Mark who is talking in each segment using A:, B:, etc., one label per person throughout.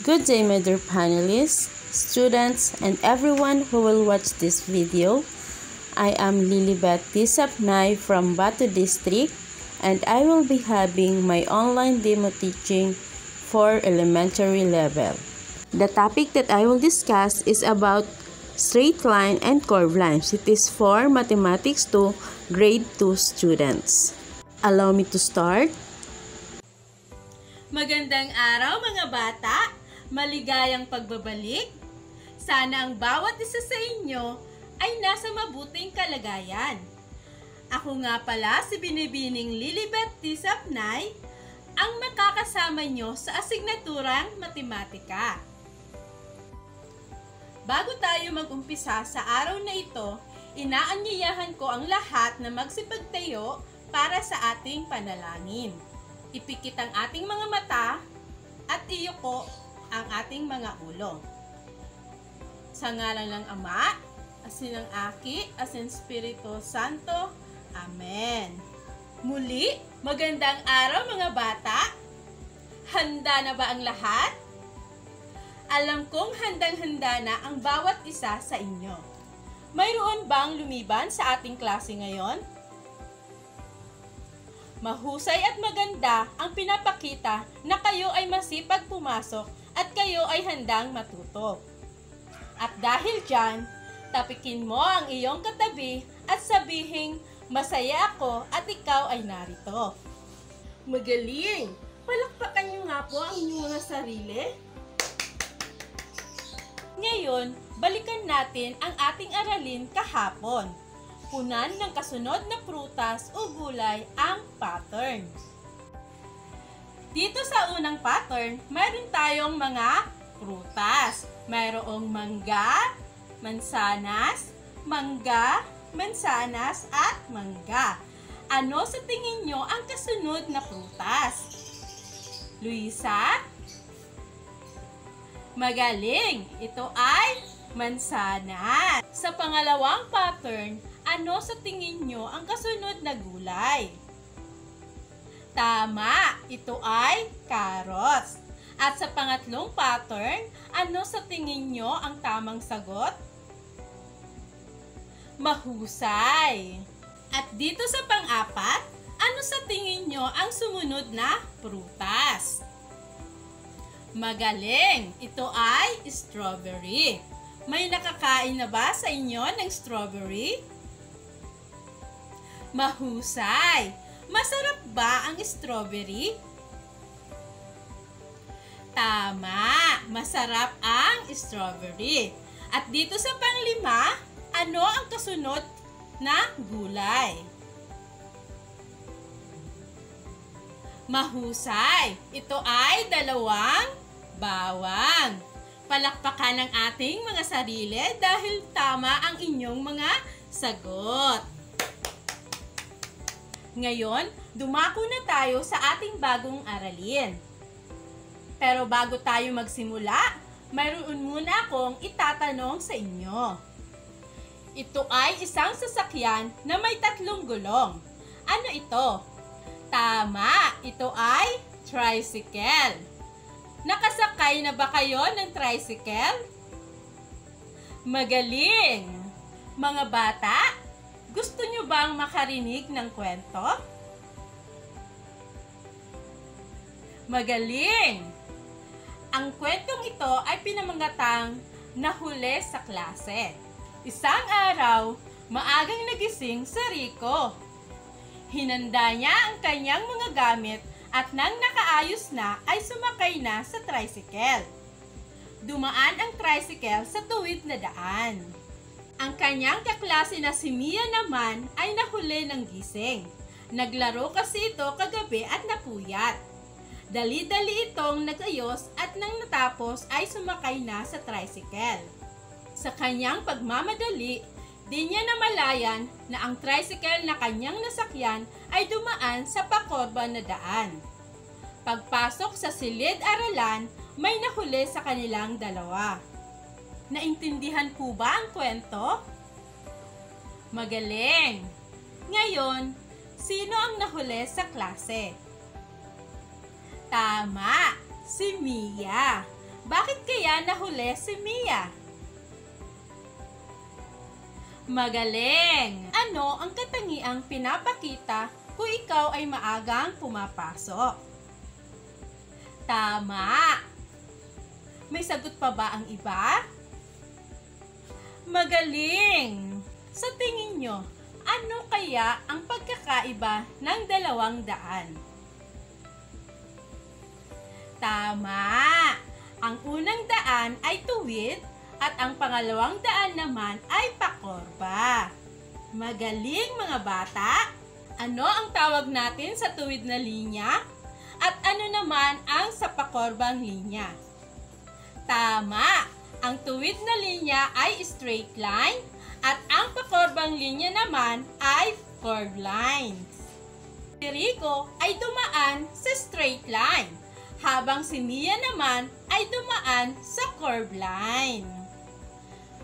A: Good day, my dear panelists, students, and everyone who will watch this video. I am Lilibet Tisapnay from Batu District, and I will be having my online demo teaching for elementary level. The topic that I will discuss is about straight line and curved lines. It is for Mathematics 2 Grade 2 students. Allow me to start.
B: Magandang araw mga bata! Maligayang pagbabalik! Sana ang bawat isa sa inyo ay nasa mabuting kalagayan. Ako nga pala si Binibining Lilibet Tisapnay, ang makakasama nyo sa asignaturang matematika. Bago tayo mag-umpisa sa araw na ito, inaanyayahan ko ang lahat na magsipagtayo para sa ating panalangin. Ipikit ang ating mga mata at iyuko ang ating mga ulo. Sa ngalan ng Ama, asin ng Aki, asin Espiritu Santo. Amen. Muli, magandang araw mga bata. Handa na ba ang lahat? Alam kong handang-handa na ang bawat isa sa inyo. Mayroon bang lumiban sa ating klase ngayon? Mahusay at maganda ang pinapakita na kayo ay masipag pumasok at kayo ay handang matuto. At dahil dyan, tapikin mo ang iyong katabi at sabihing, masaya ako at ikaw ay narito. Magaling! Palakpakan niyo nga po ang inyong mga sarili. Ngayon, balikan natin ang ating aralin kahapon. Punan ng kasunod na prutas o gulay ang pattern. Dito sa unang pattern, mayroon tayong mga prutas. Mayroong mangga, mansanas, at mangga. Ano sa tingin nyo ang kasunod na prutas? Luisa? Magaling! Ito ay mansanas. Sa pangalawang pattern, ano sa tingin nyo ang kasunod na gulay? Tama! Ito ay carrots. At sa pangatlong pattern, ano sa tingin nyo ang tamang sagot? Mahusay! At dito sa pang-apat, ano sa tingin nyo ang sumunod na prutas? Magaling! Ito ay strawberry. May nakakain na ba sa inyo ng strawberry? Mahusay! Masarap ba ang strawberry? Tama! Masarap ang strawberry. At dito sa panglima, ano ang kasunod na gulay? Mahusay! Ito ay dalawang bawang. Palakpakan ng ating mga sarili dahil tama ang inyong mga sagot. Ngayon, dumako na tayo sa ating bagong aralin. Pero bago tayo magsimula, mayroon muna akong itatanong sa inyo. Ito ay isang sasakyan na may 3 gulong. Ano ito? Tama, ito ay tricycle. Nakasakay na ba kayo ng tricycle? Magaling! Mga bata, gusto nyo bang makarinig ng kwento? Magaling! Ang kwentong ito ay pinamagatang Nahuli sa Klase. Isang araw, maagang nagising si Rico. Hinanda niya ang kanyang mga gamit at nang nakaayos na ay sumakay na sa tricycle. Dumaan ang tricycle sa tuwid na daan. Ang kanyang kaklase na si Mia naman ay nahuli ng gising. Naglaro kasi ito kagabi at napuyat. Dali-dali itong nag-ayos at nang natapos ay sumakay na sa tricycle. Sa kanyang pagmamadali, di niya namalayan na ang tricycle na kanyang nasakyan ay dumaan sa pakorba na daan. Pagpasok sa silid-aralan, may nahuli sa kanilang dalawa. Naintindihan po ba ang kwento? Magaling! Ngayon, sino ang nahuli sa klase? Tama! Si Mia. Bakit kaya nahuli si Mia? Magaling! Ano ang katangiang pinapakita kung ikaw ay maagang pumapasok? Tama! May sagot pa ba ang iba? Magaling! Sa tingin nyo, ano kaya ang pagkakaiba ng 200? Tama! Ang unang daan ay tuwid at ang pangalawang daan naman ay pakorba. Magaling mga bata! Ano ang tawag natin sa tuwid na linya? At ano naman ang sa pakorbang linya? Tama! Ang tuwid na linya ay straight line at ang pakorbang linya naman ay curved lines. Si Rico ay dumaan sa straight line, habang si Mia naman ay dumaan sa curved line.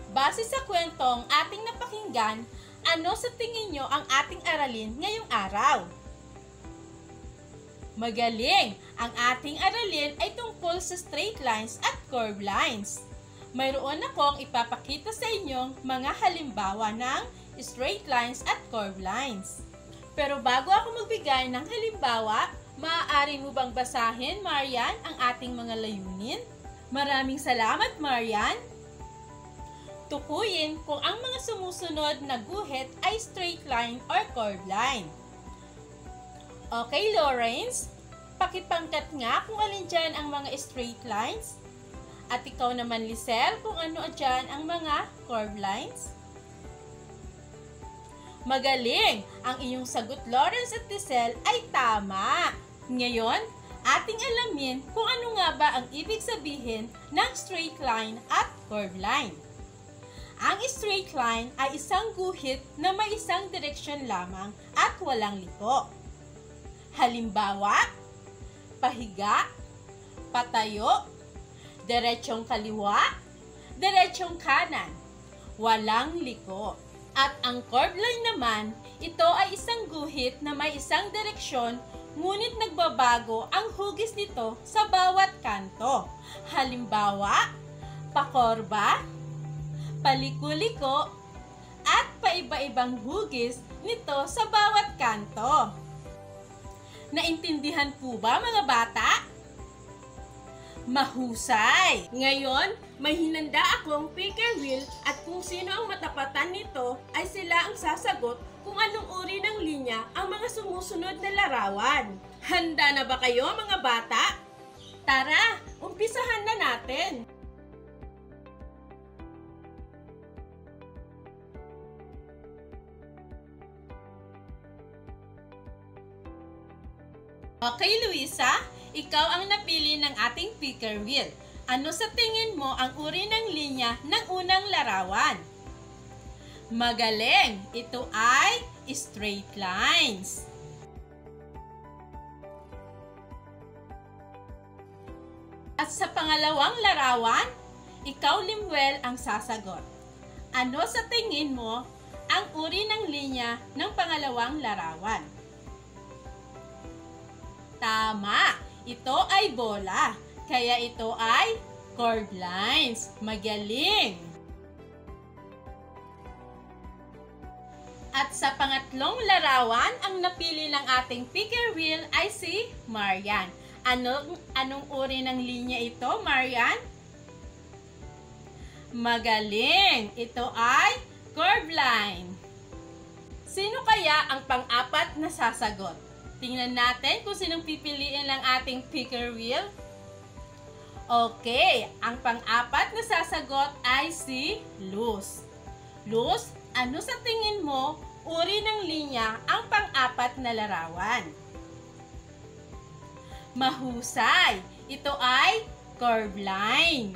B: Base sa kwentong ating napakinggan, ano sa tingin nyo ang ating aralin ngayong araw? Magaling! Ang ating aralin ay tungkol sa straight lines at curved lines. Mayroon akong ipapakita sa inyong mga halimbawa ng straight lines at curved lines. Pero bago ako magbigay ng halimbawa, maaari mo bang basahin, Marian, ang ating mga layunin? Maraming salamat, Marian! Tukuyin kung ang mga sumusunod na guhit ay straight line or curved line. Okay, Lawrence, pakipangkat nga kung alin dyan ang mga straight lines. At ikaw naman, Lisel, kung ano dyan ang mga curved lines. Magaling! Ang iyong sagot, Lawrence at Lisel, ay tama. Ngayon, ating alamin kung ano nga ba ang ibig sabihin ng straight line at curved line. Ang straight line ay isang guhit na may isang direksyon lamang at walang liko. Halimbawa, pahiga, patayo, diretsong kaliwa, diretsong kanan, walang liko. At ang curved line naman, ito ay isang guhit na may isang direksyon, ngunit nagbabago ang hugis nito sa bawat kanto. Halimbawa, pakorba, paliko-liko, at paiba-ibang hugis nito sa bawat kanto. Naintindihan po ba mga bata? Mahusay! Ngayon, may hinanda akong picker wheel at kung sino ang matapatan nito ay sila ang sasagot kung anong uri ng linya ang mga sumusunod na larawan. Handa na ba kayo mga bata? Tara, umpisahan na natin! Okay, Luisa, ikaw ang napili ng ating picker wheel. Ano sa tingin mo ang uri ng linya ng unang larawan? Magaling! Ito ay straight lines. At sa pangalawang larawan, ikaw, Limuel, ang sasagot. Ano sa tingin mo ang uri ng linya ng pangalawang larawan? Tama! Ito ay bola, kaya ito ay curved lines. Magaling! At sa pangatlong larawan, ang napili ng ating picker wheel ay si Marian. Anong uri ng linya ito, Marian? Magaling! Ito ay curved line. Sino kaya ang pang-apat na sasagot? Tingnan natin kung sinong pipiliin ng ating picker wheel. Okay, ang pang-apat na sasagot ay si Luz. Luz, ano sa tingin mo uri ng linya ang pang-apat na larawan? Mahusay! Ito ay curved line.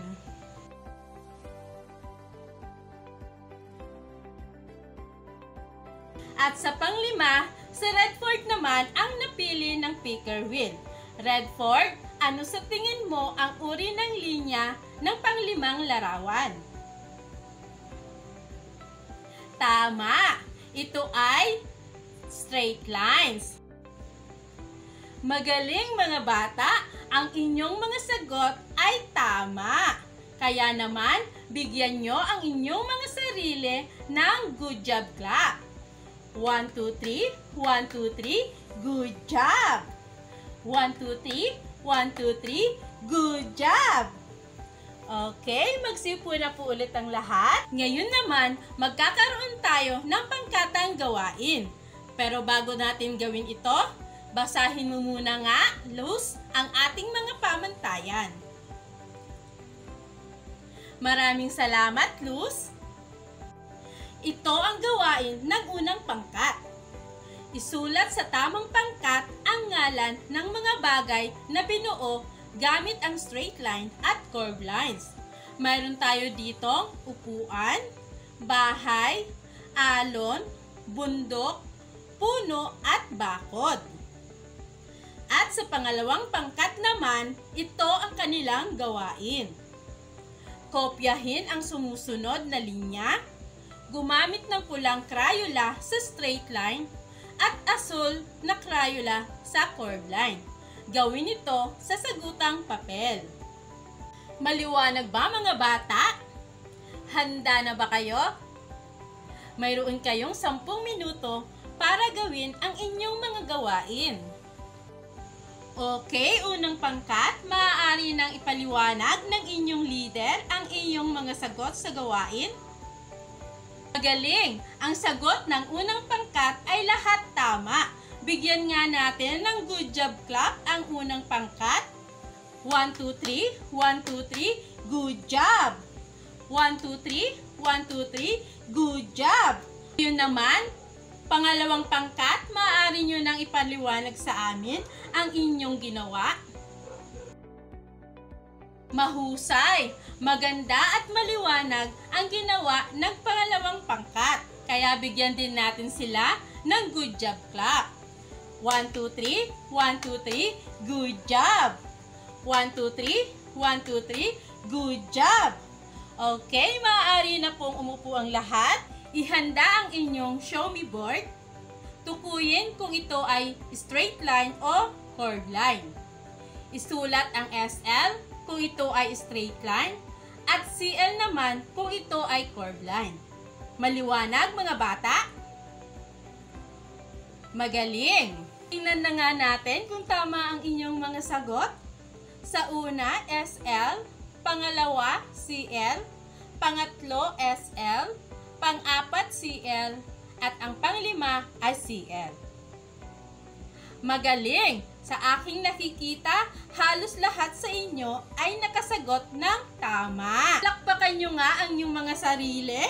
B: At sa panglima, si Redford naman ang napili ng picker wheel. Redford, ano sa tingin mo ang uri ng linya ng panglimang larawan? Tama! Ito ay straight lines. Magaling mga bata! Ang inyong mga sagot ay tama. Kaya naman, bigyan nyo ang inyong mga sarili ng good job clap. 1, 2, 3, 1, 2, 3, good job! 1, 2, 3, 1, 2, 3, good job! Okay, magsipo na po ulit ang lahat. Ngayon naman, magkakaroon tayo ng pangkatang gawain. Pero bago natin gawin ito, basahin mo muna nga, Luz, ang ating mga pamantayan. Maraming salamat, Luz. Ito ang gawain ng unang pangkat. Isulat sa tamang pangkat ang ngalan ng mga bagay na binuo gamit ang straight line at curved lines. Mayroon tayo ditong upuan, bahay, alon, bundok, puno at bakod. At sa pangalawang pangkat naman, ito ang kanilang gawain. Kopyahin ang sumusunod na linya, gumamit ng pulang Crayola sa straight line at asul na Crayola sa curved line. Gawin ito sa sagutang papel. Maliwanag ba mga bata? Handa na ba kayo? Mayroon kayong 10 minuto para gawin ang inyong mga gawain. Okay, unang pangkat, maaari nang ipaliwanag ng inyong leader ang inyong mga sagot sa gawain. Magaling! Ang sagot ng unang pangkat ay lahat tama. Bigyan nga natin ng good job clap ang unang pangkat. 1, 2, 3, 1, 2, 3, good job! 1, 2, 3, 1, 2, 3, good job! Yun naman, pangalawang pangkat, maaari nyo nang ipaliwanag sa amin ang inyong ginawa. Mahusay! Maganda at maliwanag ang ginawa ng pangalawang pangkat. Kaya bigyan din natin sila ng good job clap. 1, 2, 3, 1, 2, 3, good job! 1, 2, 3, 1, 2, 3, good job! Okay, maaari na pong umupo ang lahat. Ihanda ang inyong show me board. Tukuyin kung ito ay straight line o curved line. Isulat ang SL kung ito ay straight line at CL naman kung ito ay curved line. Maliwanag mga bata? Magaling! Tingnan na nga natin kung tama ang inyong mga sagot. Sa una, SL, pangalawa, CL, pangatlo, SL, pang-apat, CL, at ang panglima ay CL. Magaling! Sa aking nakikita, halos lahat sa inyo ay nakasagot ng tama. Lakpakan nyo nga ang inyong mga sarili.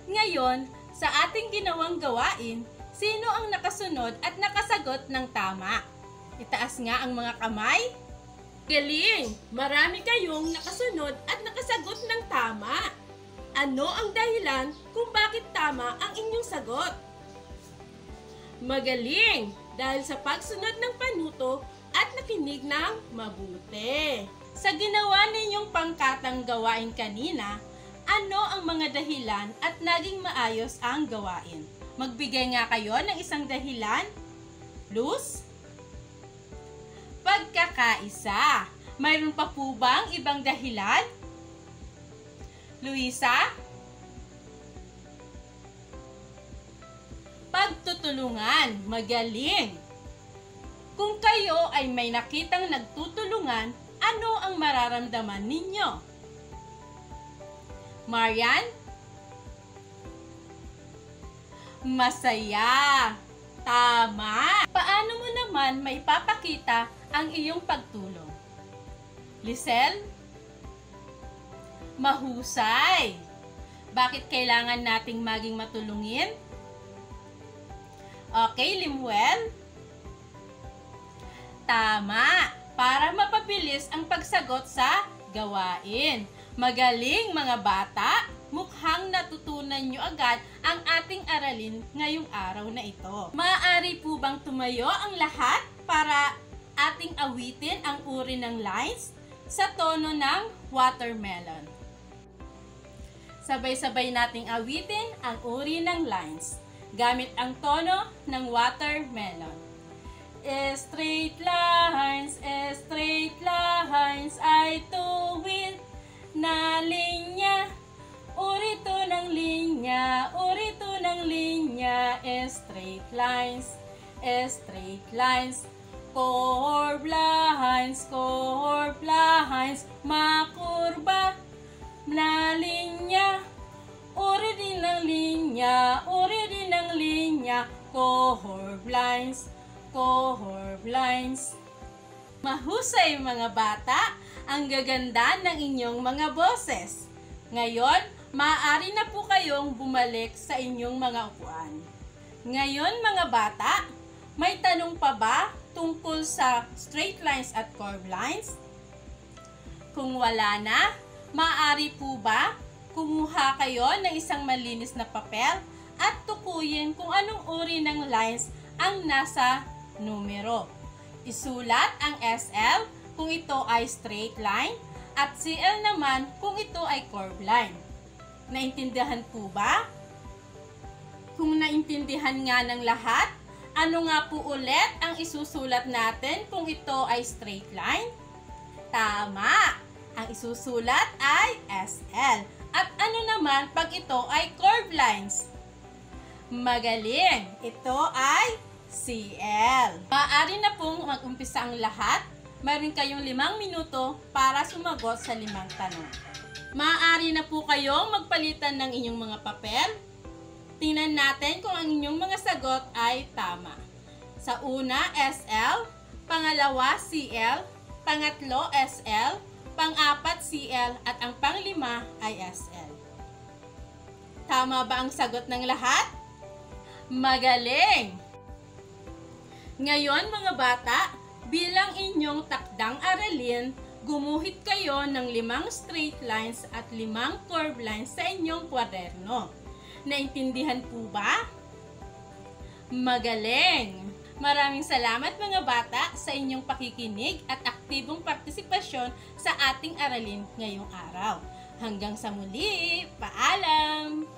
B: Ngayon, sa ating ginawang gawain, sino ang nakasunod at nakasagot ng tama? Itaas nga ang mga kamay. Galing! Marami kayong nakasunod at nakasagot ng tama. Ano ang dahilan kung bakit tama ang inyong sagot? Magaling! Dahil sa pagsunod ng panuto at nakinig ng mabuti. Sa ginawa ninyong pangkatang gawain kanina, ano ang mga dahilan at naging maayos ang gawain? Magbigay nga kayo ng isang dahilan. Luz? Pagkakaisa. Mayroon pa po bang ibang dahilan? Luisa? Pagtutulungan. Magaling! Kung kayo ay may nakitang nagtutulungan, ano ang mararamdaman ninyo? Marian? Masaya! Tama! Paano mo naman may papakita ang iyong pagtulong? Lisel? Mahusay! Bakit kailangan nating maging matulungin? Okay, Limuel? Tama! Para mapabilis ang pagsagot sa gawain. Magaling mga bata! Mukhang natutunan nyo agad ang ating aralin ngayong araw na ito. Maaari po bang tumayo ang lahat para ating awitin ang uri ng lines sa tono ng watermelon? Sabay-sabay nating awitin ang uri ng lines gamit ang tono ng watermelon. Straight lines ay tuwid na linya. Urito ng linya, straight lines. Curve lines, makurba na linya. Uri din ng linya, curve lines. Mahusay mga bata, ang gaganda ng inyong mga boses. Ngayon, maaari na po kayong bumalik sa inyong mga upuan. Ngayon mga bata, may tanong pa ba tungkol sa straight lines at curved lines? Kung wala na, maaari po ba kumuha kayo ng isang malinis na papel at tukuyin kung anong uri ng lines ang nasa numero. Isulat ang SL kung ito ay straight line at CL naman kung ito ay curved line. Naintindihan po ba? Kung naintindihan nga ng lahat, ano nga po ulit ang isusulat natin kung ito ay straight line? Tama! Ang isusulat ay SL. At ano naman pag ito ay curved lines? Magaling! Ito ay CL. Maaari na pong mag-umpisa ang lahat. Mayroon kayong 5 minuto para sumagot sa 5 tanong. Maaari na po kayong magpalitan ng inyong mga papel. Tingnan natin kung ang inyong mga sagot ay tama. Sa una, SL. Pangalawa, CL. Pangatlo, SL. Pang-apat, CL. At ang pang-5 ay SL. Tama ba ang sagot ng lahat? Magaling! Ngayon mga bata, bilang inyong takdang aralin, gumuhit kayo ng 5 straight lines at 5 curved lines sa inyong kwaderno. Naintindihan po ba? Magaling! Maraming salamat mga bata sa inyong pakikinig at aktibong partisipasyon sa ating aralin ngayong araw. Hanggang sa muli, paalam!